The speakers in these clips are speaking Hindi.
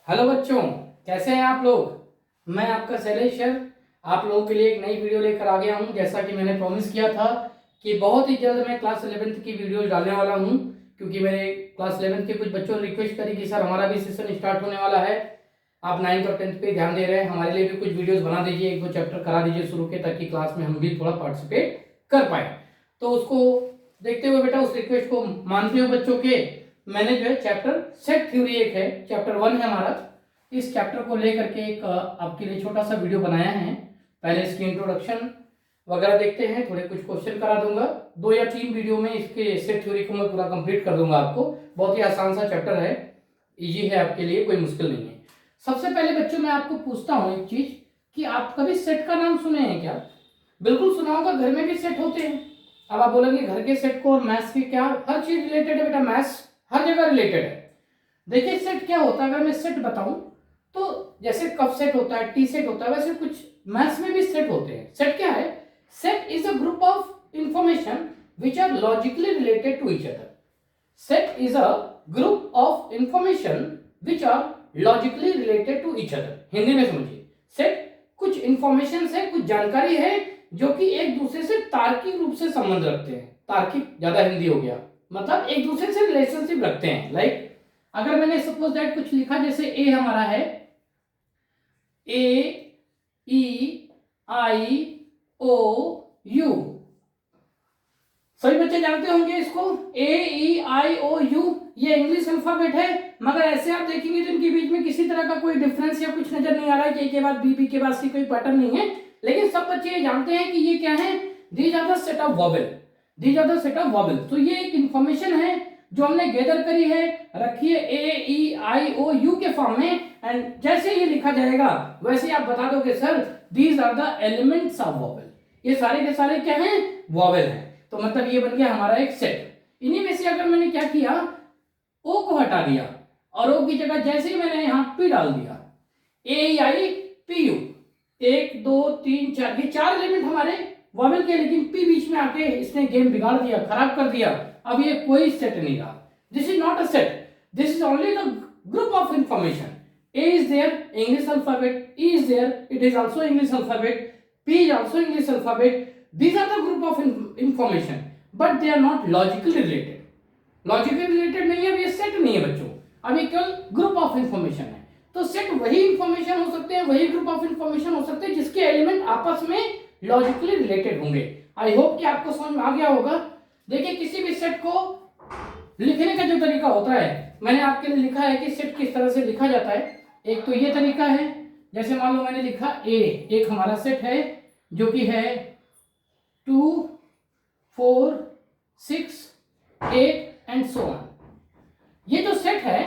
हेलो बच्चों, कैसे हैं आप लोग। मैं आपका शैलेश सर आप लोगों के लिए एक नई वीडियो लेकर आ गया हूं। जैसा कि मैंने प्रॉमिस किया था कि बहुत ही जल्द मैं क्लास 11th की वीडियो डालने वाला हूं, क्योंकि मेरे क्लास 11th के कुछ बच्चों ने रिक्वेस्ट करी कि सर हमारा भी सेशन स्टार्ट होने वाला है, आप 9th और 10th पे ध्यान दे रहे हैं, हमारे लिए भी कुछ वीडियोस बना दीजिए, एक दो चैप्टर करा दीजिए शुरू के, ताकि क्लास में हम भी थोड़ा पार्टिसिपेट कर पाए। तो उसको देखते हुए बेटा, उस रिक्वेस्ट को मानते हुए बच्चों के, मैंने जो है चैप्टर सेट थ्योरी एक है, चैप्टर 1 है हमारा, इस चैप्टर को लेकर के एक आपके लिए छोटा सा वीडियो बनाया है। पहले इसकी इंट्रोडक्शन वगैरह देखते हैं, थोड़े कुछ क्वेश्चन करा दूंगा, 2 या 3 वीडियो में इसके सेट थ्योरी को मैं पूरा कंप्लीट कर दूंगा आपको। बहुत ही आसान सा चैप्टर है, इजी है आपके लिए, कोई मुश्किल नहीं है। सबसे पहले बच्चों मैं आपको पूछता हूँ एक चीज, कि आप कभी सेट का नाम सुने हैं क्या। बिल्कुल सुना होगा, घर में भी सेट होते हैं। अब आप बोलेंगे घर के सेट को और मैथ्स के क्या, हर चीज रिलेटेड है बेटा, मैथ्स हर जगह रिलेटेड है। देखिए सेट क्या होता है, अगर मैं सेट बताऊं तो जैसे कप सेट होता है, टी सेट होता है, वैसे कुछ मैथ्स में भी सेट होते हैं। सेट क्या है? Set is a group of information which are logically related to each other. Set is a group of information which are logically related to each other. Hindi में समझिए, सेट कुछ इंफॉर्मेशन है, कुछ जानकारी है जो कि एक दूसरे से तार्किक रूप से संबंध रखते हैं। तार्किक ज्यादा हिंदी हो गया, मतलब एक दूसरे से रिलेशनशिप रखते हैं। लाइक अगर मैंने सपोज दैट कुछ लिखा, जैसे ए हमारा है, A E I O you, सभी बच्चे जानते होंगे इसको, ए ई आई ओ यू, ये इंग्लिश अल्फाबेट है। मगर ऐसे आप देखेंगे तो इनके बीच में किसी तरह का कोई डिफरेंस या कुछ नजर नहीं आ रहा है कि ए के बाद बी के बाद सी, कोई पैटर्न नहीं है। लेकिन सब बच्चे ये जानते हैं कि ये क्या है, these are the set of vowel, these are the set of vowel. तो ये एक इंफॉर्मेशन है जो हमने गैदर करी है, रखी है A E I O U के फॉर्म में, एंड जैसे ये लिखा जाएगा वैसे आप बता दोगे sir these are the elements of vowel, ये सारे के सारे क्या हैं, वॉवेल हैं। तो मतलब ये बन गया हमारा एक सेट। इन्हीं में से अगर मैंने क्या किया, ओ को हटा दिया और ओ की जगह जैसे ही मैंने यहां पी डाल दिया, ए आई पी यू, 1 2 3 4, ये 4 एलिमेंट हमारे वॉवेल के, लेकिन पी बीच में आके इसने गेम बिगाड़ दिया, खराब कर दिया। अब ये कोई सेट नहीं रहा, this is not a set, this is only the group of information. A is there, English alphabet, E is there, it is also English alphabet, P is also English alphabet. These are the group of information, but they are not logically related. Logically related नहीं है, अब ये सेट नहीं है बच्चों, अब ये केवल ग्रुप ऑफ इंफॉर्मेशन है। तो सेट वही इंफॉर्मेशन हो सकते हैं, वही ग्रुप ऑफ इंफॉर्मेशन हो सकते हैं जिसके एलिमेंट आपस में लॉजिकली रिलेटेड होंगे। आई होप कि आपको समझ में आ गया होगा। देखिए किसी भी सेट को लिखने का जो तरीका होता है, मैंने आपके लिए लिखा है कि सेट किस तरह से लिखा जाता है। एक तो ये तरीका है, जैसे मान लो मैंने लिखा ए, एक हमारा सेट है जो कि है 2 4 6 8 एंड सो ऑन। ये जो सेट है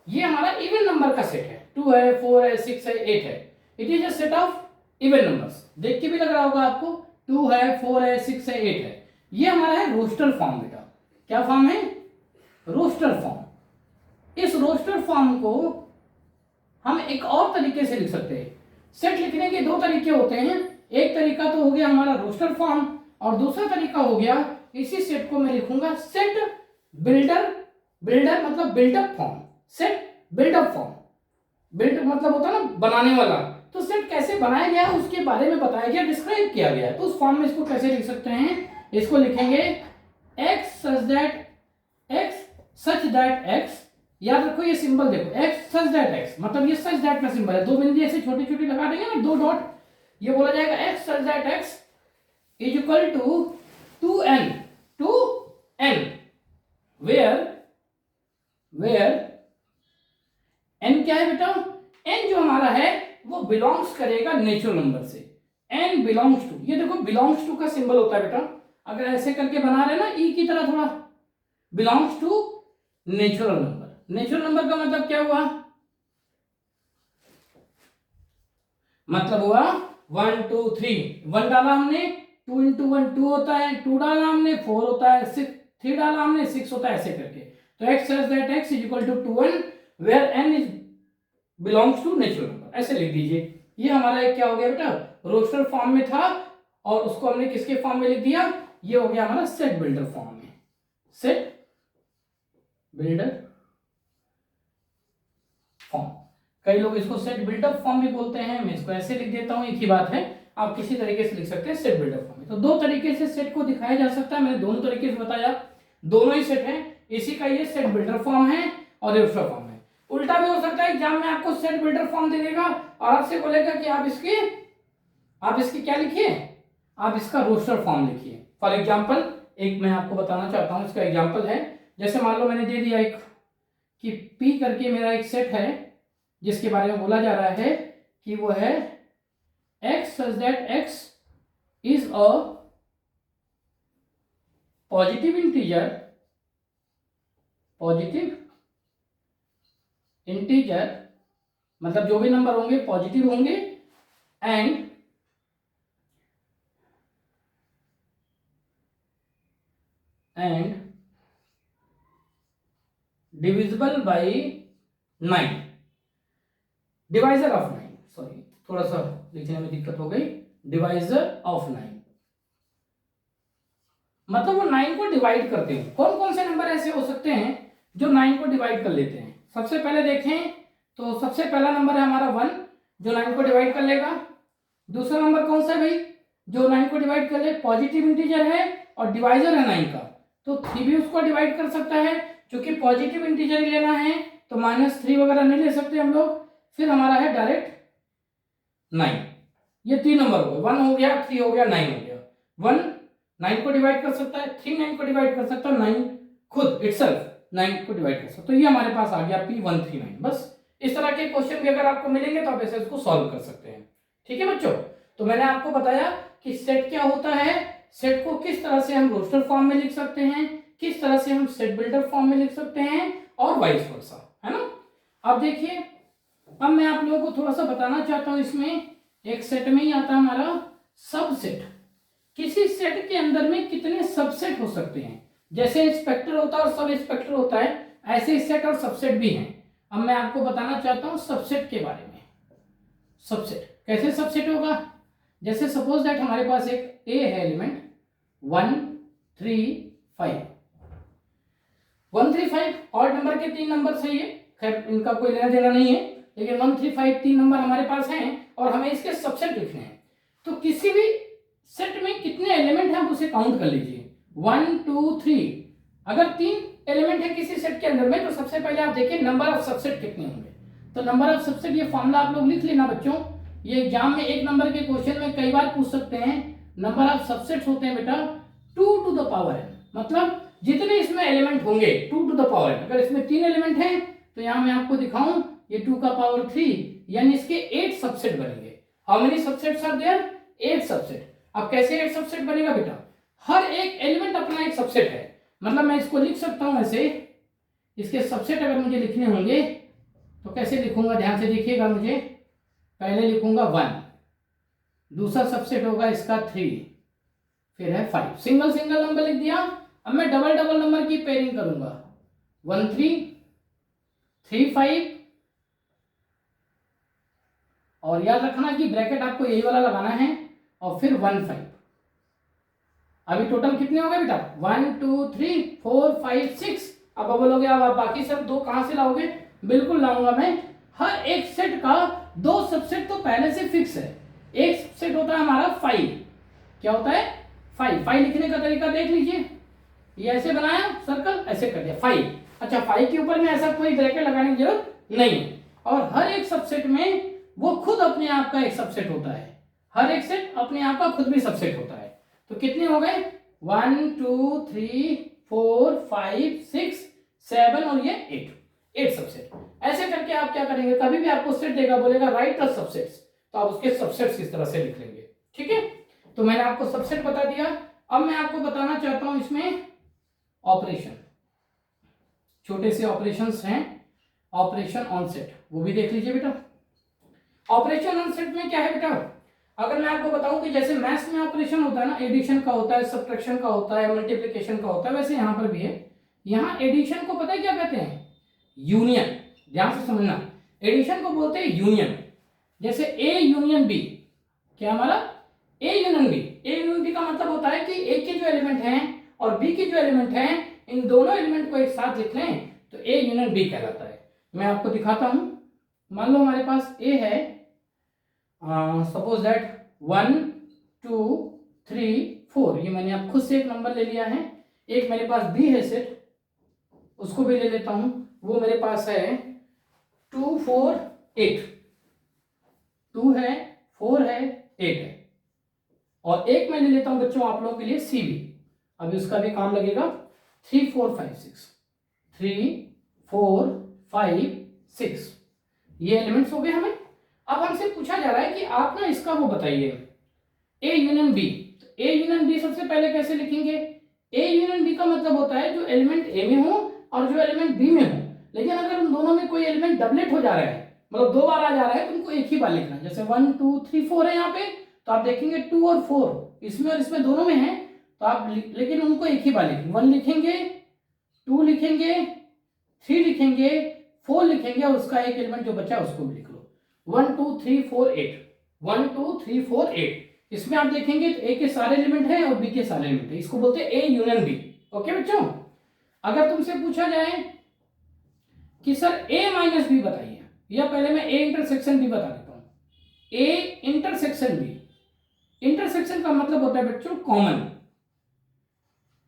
ये हमारा इवन नंबर का सेट है, 2 है 4 है 6 है 8 है। It is a set of even numbers. देख के भी लग रहा होगा आपको, 2 है 4 है 6 है 8 है। ये हमारा है रोस्टर फॉर्म बेटा। क्या फॉर्म है? Roster form. इस रोस्टर फॉर्म को हम एक और तरीके से लिख सकते हैं। सेट लिखने के 2 तरीके होते हैं, एक तरीका तो हो गया हमारा रोस्टर फॉर्म, और दूसरा तरीका हो गया इसी सेट को मैं लिखूंगा सेट बिल्डर। बिल्डर मतलब buildup form, set buildup form. Build मतलब होता है ना बनाने वाला, तो सेट कैसे बनाया गया उसके बारे में बताया गया, डिस्क्राइब किया गया है। तो उस फॉर्म में इसको कैसे लिख सकते हैं, इसको लिखेंगे x सच दैट x, याद रखो ये सिंबल देखो, x सच दैट x, मतलब ये सच दैट का सिंबल है, 2 बिंदु ऐसे छोटी छोटी लगा देंगे ना, 2 डॉट, ये बोला जाएगा x such that x is equal to 2n where n क्या है बेटा, n जो हमारा है वो बिलोंग्स करेगा नेचुरल नंबर से। n बिलोंग्स टू, ये देखो बिलोंग्स टू का सिंबल होता है बेटा, अगर ऐसे करके बना रहे ना ई की तरह थोड़ा, belongs to natural number. Natural number का मतलब क्या हुआ, मतलब हुआ 1 2 3, 1 डाला हमने, 2 इंटू 1 2 होता है, 2 डाला हमने 4 होता है, 3 डाला हमने 6 होता है, ऐसे करके। तो x says that x is equal to 2n where n is belongs to natural number, ऐसे लिख दीजिए। ये हमारा एक क्या हो गया बेटा, रोस्टर फॉर्म में था और उसको हमने किसके फॉर्म में लिख दिया, ये हो गया हमारा सेट बिल्डर फॉर्म में, सेट बिल्डर फॉर्म। कई लोग इसको सेट बिल्डअप फॉर्म भी बोलते हैं, मैं इसको ऐसे लिख देता हूँ, एक ही बात है, आप किसी तरीके से लिख सकते हैं सेट बिल्डअप फॉर्म में। तो दो तरीके से सेट को दिखाया जा सकता है, मैंने दोनों तरीके से बताया, दोनों ही सेट है, इसी का ये सेट बिल्डर फॉर्म है और रोस्टर फॉर्म है। उल्टा भी हो सकता है, एग्जाम में आपको सेट बिल्डर फॉर्म दे देगा और आपसे बोलेगा कि आप इसकी क्या लिखिए, आप इसका रोस्टर फॉर्म लिखिए। फॉर एग्जाम्पल एक मैं आपको बताना चाहता हूं, इसका एग्जाम्पल है, जैसे मान लो मैंने दे दिया एक कि P करके मेरा एक सेट है जिसके बारे में बोला जा रहा है कि वो है X such that X is a positive integer, मतलब जो भी नंबर होंगे पॉजिटिव होंगे, and divisible by 9, divisor of 9, sorry थोड़ा सा लिखने में दिक्कत हो गई, डिवाइजर ऑफ 9 मतलब वो 9 को डिवाइड करते हैं। कौन कौन से नंबर ऐसे हो सकते हैं जो 9 को डिवाइड कर लेते हैं? सबसे पहले देखें तो सबसे पहला नंबर है हमारा 1 जो 9 को डिवाइड कर लेगा। दूसरा नंबर कौन सा है भाई जो 9 को डिवाइड कर ले, पॉजिटिव इंटीजर है और डिवाइजर है 9 का, तो 3 भी उसको डिवाइड कर सकता है, क्योंकि पॉजिटिव इंटीजर ही लेना है तो -3 वगैरह नहीं ले सकते हम लोग। फिर हमारा है डायरेक्ट 9, ये 3 नंबर हो गए, 1 हो गया, 3 हो गया, 9 हो गया। 1 9 को डिवाइड कर सकता है, 3 9 को डिवाइड कर सकता है, 9 खुद इटसेल्फ 9 को डिवाइड कर सकता है। तो ये हमारे पास आ गया P139। बस इस तरह के क्वेश्चन भी अगर आपको मिलेंगे तो आप ऐसे इसको सॉल्व कर सकते हैं। ठीक है बच्चों, तो मैंने आपको बताया कि सेट क्या होता है, सेट को किस तरह से हम रोस्टर फॉर्म में लिख सकते हैं, किस तरह से हम सेट बिल्डर फॉर्म में लिख सकते हैं और वाइस वर्सा, है ना। अब देखिए, अब मैं आप लोगों को थोड़ा सा बताना चाहता हूं, इसमें एक सेट में ही आता है हमारा सबसेट। किसी सेट के अंदर में कितने सबसेट हो सकते हैं, जैसे इंस्पेक्टर होता है और सब इंस्पेक्टर होता है, ऐसे सेट और सबसेट भी हैं। अब मैं आपको बताना चाहता हूं सबसेट के बारे में। सबसेट कैसे सबसेट होगा, जैसे सपोज दैट हमारे पास एक ए है एलिमेंट 1 3 5, 1 3 5 ऑड नंबर के 3 नंबर है ये, खैर इनका कोई लेना देना नहीं है, लेकिन 1 3 5 3 नंबर हमारे पास हैं और हमें इसके सबसेट लिखने हैं। तो किसी भी सेट में कितने एलिमेंट हैं आप उसे काउंट कर लीजिए, 1 2 3। अगर 3 एलिमेंट है किसी सेट के अंदर में तो सबसे पहले आप देखिए नंबर ऑफ सबसेट कितने होंगे। तो नंबर ऑफ सबसेट ये फॉर्मूला आप लोग लिख लेना बच्चों, ये एग्जाम में 1 नंबर के क्वेश्चन में कई बार पूछ सकते हैं। नंबर ऑफ सबसेट्स होते हैं बेटा 2 टू द पावर n, मतलब जितने इसमें एलिमेंट होंगे 2 टू द पावर n। अगर इसमें 3 एलिमेंट हैं तो यहां मैं आपको दिखाऊं, ये 2 का पावर 3 यानी इसके 8 सबसेट बनेंगे। How many subsets are there, 8 subset. अब कैसे 8 सबसेट बनेगा बेटा, हर एक एलिमेंट अपना एक सबसेट है, मतलब मैं इसको लिख सकता हूं ऐसे, इसके सबसेट अगर मुझे लिखने होंगे तो कैसे लिखूंगा, ध्यान से देखिएगा, मुझे पहले लिखूंगा 1, दूसरा सबसेट होगा इसका 3, फिर है 5, सिंगल सिंगल नंबर लिख दिया। अब मैं डबल डबल नंबर की पेयरिंग करूंगा, 1 3 3 5, और याद रखना कि ब्रैकेट आपको यही वाला लगाना है, और फिर 1 5। अभी टोटल कितने हो गए बेटा, 1 2 3 4 5 6। अब बोलोगे अब आप बाकी सब 2 कहां से लाओगे, बिल्कुल लाऊंगा मैं। हर एक सेट का 2 सबसेट तो पहले से फिक्स है। एक सबसेट होता है हमारा 5, क्या होता है 5। 5 लिखने का तरीका देख लीजिए, ये ऐसे बनाया सर्कल, ऐसे कर दिया 5। अच्छा 5 के ऊपर में ऐसा कोई ब्रैकेट लगाने की जरूरत नहीं है, और हर एक सबसेट में वो खुद अपने आप का एक सबसेट होता है, हर एक सेट अपने आप का खुद भी सबसेट होता है। तो कितने हो गए, 1 2 3 4 5 6 7 और ये 8 सबसेट। ऐसे करके आप क्या करेंगे, कभी भी आपको सेट देगा बोलेगा राइट द सबसेट्स, तो आप उसके सबसेट्स इस तरह से लिख लेंगे। ठीक है, तो मैंने आपको सबसेट बता दिया। अब मैं आपको बताना चाहता हूं इसमें ऑपरेशन, छोटे से ऑपरेशंस हैं, ऑपरेशन ऑन सेट वो भी देख लीजिए बेटा। ऑपरेशन ऑन सेट में क्या है बेटा, अगर मैं आपको बताऊं कि जैसे मैथ्स में ऑपरेशन होता है ना, एडिशन का होता है, सब्ट्रैक्शन का होता है, मल्टीप्लिकेशन का होता है, वैसे यहां पर भी है। यहां एडिशन को पता है क्या कहते हैं, यूनियन। ध्यान से समझना, एडिशन को बोलते हैं यूनियन। जैसे ए यूनियन बी, क्या हमारा A union B. A union B का मतलब होता है कि ए के जो एलिमेंट हैं और बी के जो एलिमेंट हैं, इन दोनों एलिमेंट को एक साथ लिख लें तो ए यूनियन बी कहलाता है। मैं आपको दिखाता हूं, मान लो हमारे पास ए है, सपोज दैट 1 2 3 4, ये मैंने आप खुद से एक नंबर ले लिया है। एक मेरे पास बी है सेट, उसको भी ले लेता हूं, वो मेरे पास है 2 4 8, 2 है 4 है 8 है। और एक मैं ले लेता हूं बच्चों आप लोगों के लिए सी बी, अभी उसका भी काम लगेगा 3 4 5 6, 3 4 5 6, ये एलिमेंट्स हो गए हमें। अब हमसे पूछा जा रहा है कि आप ना इसका वो बताइए A union B. A union B सबसे पहले कैसे लिखेंगे? ए यूनियन बी का मतलब होता है जो एलिमेंट ए में हो और जो एलिमेंट बी में हो, लेकिन अगर उन दोनों में कोई एलिमेंट डबलेट हो जा रहा है, मतलब 2 बार आ जा रहा है, तो उनको एक ही बार लिखना है। जैसे 1 2 3 4 है यहाँ पे, तो आप देखेंगे 2 और 4 इसमें और इसमें दोनों में है, तो आप लेकिन उनको एक ही बार लिखेंगे। 1 लिखेंगे, 2 लिखेंगे, 3 लिखेंगे, 4 लिखेंगे, और उसका एक एलिमेंट जो बचा है उसको भी लिख लो। 1 2 3 4 8, 1 2 3 4 8, इसमें आप देखेंगे तो ए के सारे एलिमेंट हैं और बी के सारे एलिमेंट हैं, इसको बोलते हैं ए यूनियन बी। ओके बच्चों, अगर तुमसे पूछा जाए कि सर ए माइनस बी बताइए, या पहले मैं ए इंटरसेक्शन बी बता देता हूं। ए इंटरसेक्शन बी, इंटरसेक्शन का मतलब होता है बच्चों कॉमन,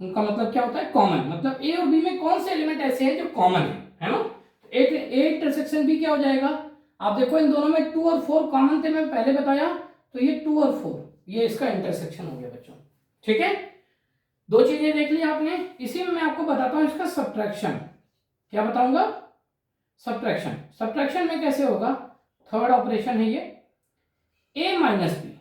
उनका मतलब क्या होता है? कॉमन, मतलब ए और बी में कौन से एलिमेंट ऐसे हैं जो कॉमन है ना? ए इंटरसेक्शन बी क्या हो जाएगा? आप देखो इन दोनों में 2 और 4 कॉमन थे, मैं पहले बताया, तो ये 2 और 4 ये इसका इंटरसेक्शन हो गया बच्चों। ठीक है, 2 चीजें देख ली आपने। इसी में मैं आपको बताता हूं इसका सब्ट्रैक्शन। क्या बताऊंगा? सब्ट्रैक्शन। सब्ट्रैक्शन में कैसे होगा? थर्ड ऑपरेशन है ये, ए माइनस बी।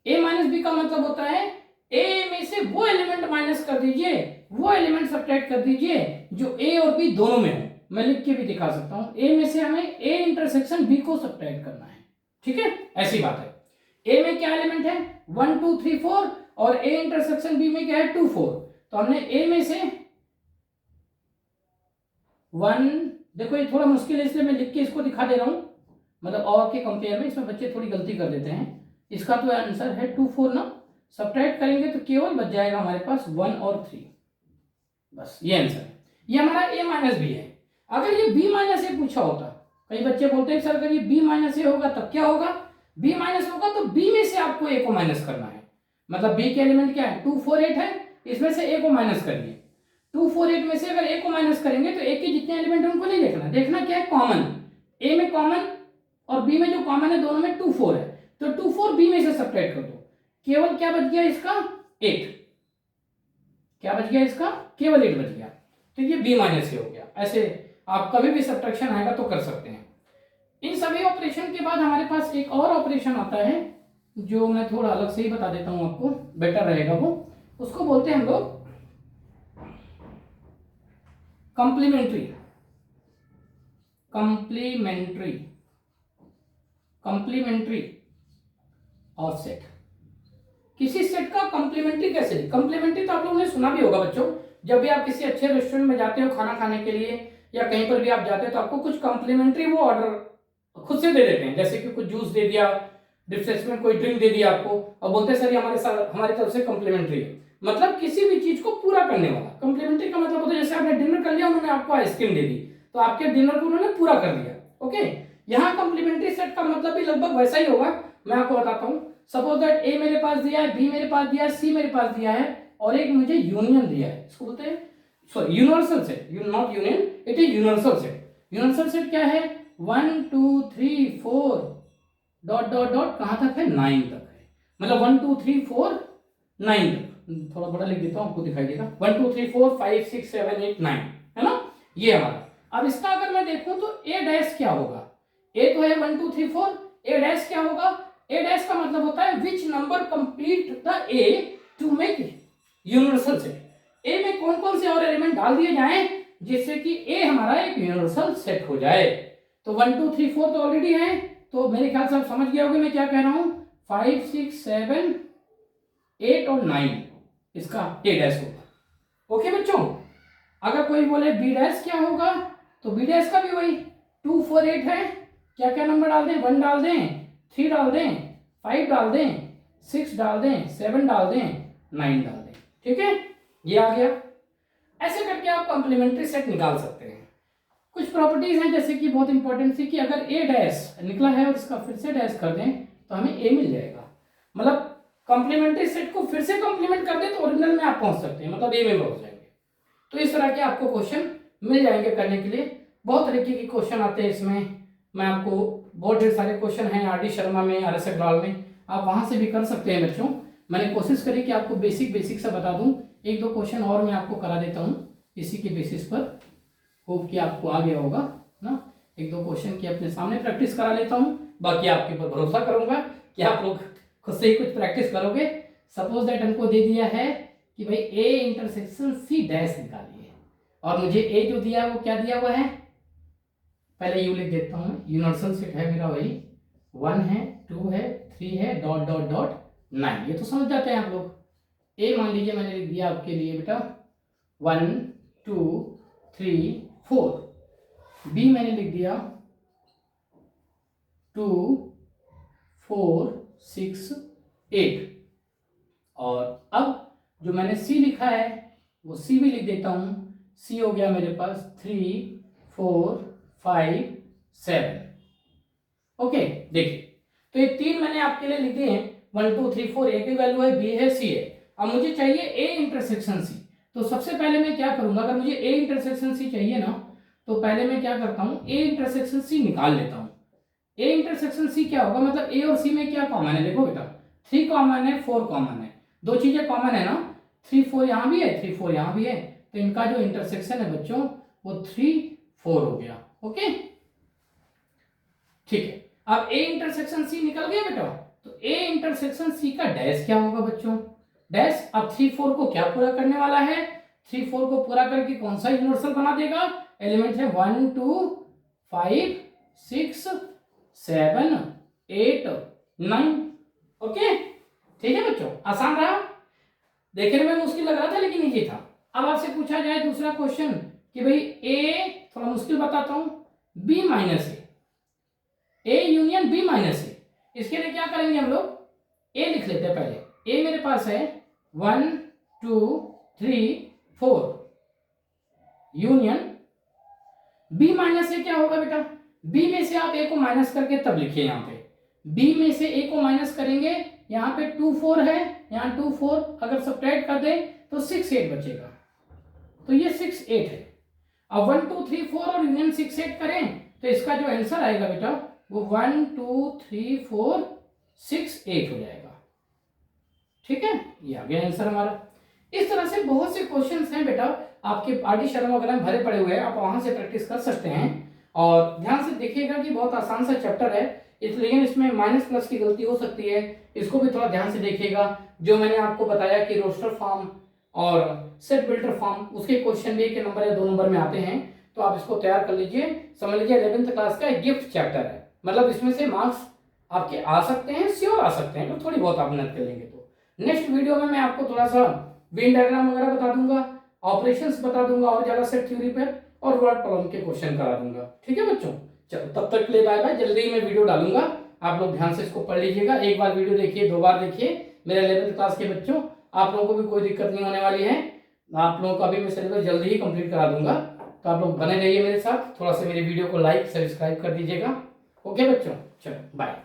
ए माइनस बी का मतलब होता है ए में से वो एलिमेंट माइनस कर दीजिए, वो एलिमेंट सब्ट्रैक्ट कर दीजिए जो ए और बी दोनों में हो। मैं लिख के भी दिखा सकता हूं, ए में से हमें ए इंटरसेक्शन बी को सब्ट्रैक्ट करना है। ठीक है, ऐसी बात है। ए में क्या एलिमेंट है? 1 2 3 4, और ए इंटरसेक्शन बी में क्या है? 2 4। तो हमने ए में से 1, देखो ये थोड़ा मुश्किल है इसलिए मैं लिख के इसको दिखा दे रहा हूं, मतलब और के कंपेयर में इसमें बच्चे थोड़ी गलती कर देते हैं। इसका तो आंसर है 2 4 ना, सब्ट्रैक्ट करेंगे तो केवल बच जाएगा हमारे पास 1 और 3, बस ये आंसर है। ये हमारा ए माइनस बी है। अगर ये बी माइनस ए पूछा होता, कई बच्चे बोलते हैं सर अगर ये बी माइनस ए होगा तब क्या होगा? बी माइनस होगा तो बी में से आपको ए को माइनस करना है, मतलब बी के एलिमेंट क्या है? 2 4 8 है, इसमें से ए को माइनस करिए। 2 4 8 में से अगर ए को माइनस करेंगे तो ए के जितने एलिमेंट है उनको नहीं देखना, देखना क्या है? कॉमन। ए में कॉमन और बी में जो कॉमन है दोनों में 2 4 है, तो 2 4 बी में से सब्ट्रैक्ट कर दो, केवल क्या बच गया इसका? 8। क्या बच गया इसका? केवल 8 बच गया। तो ये बी माइनस ए हो गया। ऐसे आप कभी भी सब्ट्रैक्शन आएगा तो कर सकते हैं। इन सभी ऑपरेशन के बाद हमारे पास एक और ऑपरेशन आता है जो मैं थोड़ा अलग से ही बता देता हूं आपको, बेटर रहेगा वो। उसको बोलते हैं हम लोग कंप्लीमेंट्री। Complementary, complementary offset. किसी सेट का कंप्लीमेंट्री कैसे? कंप्लीमेंट्री तो आप लोगों ने सुना भी होगा बच्चों, जब भी आप किसी अच्छे रेस्टोरेंट में जाते हो खाना खाने के लिए या कहीं पर भी आप जाते हो तो आपको कुछ कंप्लीमेंट्री वो ऑर्डर खुद से दे देते हैं, जैसे कि कुछ जूस दे दिया, रिफ्रेशमेंट कोई ड्रिंक दे दिया आपको, और बोलते हैं सर ये हमारी तरफ से कंप्लीमेंट्री है, मतलब किसी भी चीज को पूरा करने वाला। कंप्लीमेंट्री का मतलब होता है जैसे आपने डिनर कर लिया, उन्होंने आपको आइसक्रीम दे दी, तो आपके डिनर को उन्होंने पूरा कर दिया। ओके, यहाँ कंप्लीमेंट्री सेट का मतलब भी लगभग वैसा ही होगा। मैं आपको बताता हूँ, सपोज दैट ए मेरे पास दिया है, बी मेरे पास दिया है, सी मेरे पास दिया है, और एक मुझे यूनियन दिया है, इसको बोलते हैं sorry universal set, not union, it is universal set. Universal set क्या है? 1 2 3 4 डॉट डॉट डॉट कहां तक है? 9 तक है, मतलब 1 2 3 4 9 तक। थोड़ा बड़ा लिख देता हूं, आपको दिखाई देगा। 1 2 3 4 5 6 7 8 9, है ना, ये हमारा। अब इसका अगर मैं देखूं तो ए डैश क्या होगा? ए तो है 1 2 3 4, ए डैश क्या होगा? ए डैश का मतलब होता है which number complete the A to make universal set. A में कौन कौन से और एलिमेंट डाल दिए जाएं जिससे कि ए हमारा एक यूनिवर्सल सेट हो जाए। तो 1 2 3 4 तो ऑलरेडी है, तो मेरे ख्याल से आप समझ गए होंगे मैं क्या कह रहा हूं। 5 6 7 8 और 9 इसका ए डैश होगा। ओके बच्चों, अगर कोई बोले बी डैश क्या होगा, तो बी डैश का भी वही 2 4 8 है, क्या क्या नंबर डाल दें? 1 डाल दें, 3 डाल दें, 5 डाल दें, 6 डाल दें, 7 डाल दें, 9 डाल दें। ठीक है, ये आ गया। ऐसे करके आप कॉम्प्लीमेंट्री सेट निकाल सकते हैं। कुछ प्रॉपर्टीज हैं जैसे कि बहुत इंपॉर्टेंट सी कि अगर ए डैश निकला है और इसका फिर से डैश कर दें तो हमें ए मिल जाएगा। मतलब कॉम्प्लीमेंट्री सेट को फिर से कॉम्प्लीमेंट कर दें तो ओरिजिनल में आप पहुंच सकते हैं, मतलब ए में पहुंच जाएंगे। तो इस तरह के आपको क्वेश्चन मिल जाएंगे करने के लिए। बहुत तरीके के क्वेश्चन आते हैं इसमें। मैं आपको बहुत ढेर सारे क्वेश्चन हैं आर डी शर्मा में, आर एस अग्रवाल में, आप वहां से भी कर सकते हैं बच्चों। मैंने कोशिश करी कि आपको बेसिक से बता दूं। एक दो क्वेश्चन और मैं आपको करा देता हूं इसी के बेसिस पर, होप कि आपको आ गया होगा ना। एक दो क्वेश्चन की अपने सामने प्रैक्टिस करा लेता हूं, बाकी आपके ऊपर भरोसा करूंगा कि आप लोग खुद से ही कुछ प्रैक्टिस करोगे। सपोज दैट हमको दे दिया है कि भाई ए इंटरसेक्शन सी डैश निकालिए, और मुझे ए जो दिया है वो क्या दिया हुआ है, पहले यू लिख देता हूं। यूनिवर्सल सेट है मेरा वही 1 है, 2 है, 3 है, डॉट डॉट डॉट 9। ये तो समझ जाते हैं आप लोग। ए मान लीजिए मैंने लिख दिया आपके लिए बेटा 1 2 3 4। बी मैंने लिख दिया 2 4 6 8। और अब जो मैंने सी लिखा है वो सी भी लिख देता हूं। सी हो गया मेरे पास 3 4 5 7। ओके, देखिए तो ये 3 मैंने आपके लिए लिख दिए हैं। 1 2 3 4 ए की वैल्यू है, बी है, सी है। अब मुझे चाहिए ए इंटरसेक्शन सी। तो सबसे पहले मैं क्या करूंगा, अगर मुझे ए इंटरसेक्शन सी चाहिए ना, तो पहले मैं क्या करता हूं, ए इंटरसेक्शन सी निकाल लेता हूं। ए इंटरसेक्शन सी क्या होगा, मतलब ए और सी में क्या कॉमन है, देखो बेटा 3 कॉमन है, 4 कॉमन है, दो चीजें कॉमन है ना, 3 4 यहां भी है, 3 4 यहां भी है, तो इनका जो इंटरसेक्शन है बच्चों वो 3 4 हो गया। ओके ठीक है। अब ए इंटरसेक्शन सी निकल गया बेटा, तो ए इंटरसेक्शन सी का डैश क्या होगा बच्चों, डैश। अब 3 4 को क्या पूरा करने वाला है, 3 4 को पूरा करके कौन सा यूनिवर्सल बना देगा, एलिमेंट है 1 2 5 6 7 8 9। ओके ठीक है बच्चों, आसान रहा, देखने में मुश्किल लग रहा था लेकिन इजी था। अब आपसे पूछा जाए दूसरा क्वेश्चन कि भाई ए, थोड़ा मुश्किल बताता हूं, B minus A union B minus A. इसके लिए क्या करेंगे हम लोग, ए लिख लेते हैं पहले। ए मेरे पास है 1 2 3 4 यूनियन बी माइनस ए क्या होगा बेटा, बी में से आप ए को माइनस करके तब लिखिए, यहाँ पे बी में से ए को माइनस करेंगे, यहाँ पे 2 4 है, यहाँ 2 4, अगर सब्ट्रैक्ट कर दे तो 6 8 बचेगा, तो ये 6 8 है। अब 1 2 3 4 और यूनियन 6 8 करें तो इसका जो आंसर आएगा बेटा वो 1 2 3 4 6 8 हो जाएगा। ठीक है, ये आ गया आंसर हमारा। इस तरह से बहुत से क्वेश्चंस हैं बेटा आपके आर डी शर्मा वगैरह में भरे पड़े हुए हैं, आप वहां से प्रैक्टिस कर सकते हैं। और ध्यान से देखिएगा कि बहुत आसान सा चैप्टर है, इसलिए इसमें माइनस प्लस की गलती हो सकती है, इसको भी थोड़ा ध्यान से देखिएगा। जो मैंने आपको बताया कि रोस्टर फॉर्म और सेट बिल्डर फॉर्म, उसके क्वेश्चन भी 1 नंबर या 2 नंबर में आते हैं, तो आप इसको तैयार कर लीजिए। समझ लीजिए 11th क्लास का एक गिफ्ट चैप्टर है, मतलब इसमें से मार्क्स आपके आ सकते हैं, श्योर आ सकते हैं, तो थोड़ी बहुत आप मेहनत करेंगे। तो नेक्स्ट वीडियो में मैं आपको थोड़ा सा वेन डायग्राम वगैरह बता दूंगा, ऑपरेशंस बता दूंगा और ज्यादा सेट थ्योरी पर, और वर्ड प्रॉब्लम के क्वेश्चन करा दूंगा। ठीक है बच्चों, चलो तब तक के लिए बाय बाय। जल्दी ही मैं वीडियो डालूंगा, आप लोग ध्यान से इसको पढ़ लीजिएगा। एक बार वीडियो देखिए, 2 बार देखिए। मेरे 11th क्लास के बच्चों, आप लोगों को भी कोई दिक्कत नहीं होने वाली है, आप लोगों का भी मैं सिलेबस जल्दी ही कंप्लीट करा दूंगा। तो आप लोग बने रहिए मेरे साथ, थोड़ा सा मेरे वीडियो को लाइक सब्सक्राइब कर दीजिएगा। ओके बच्चों, चलो बाय।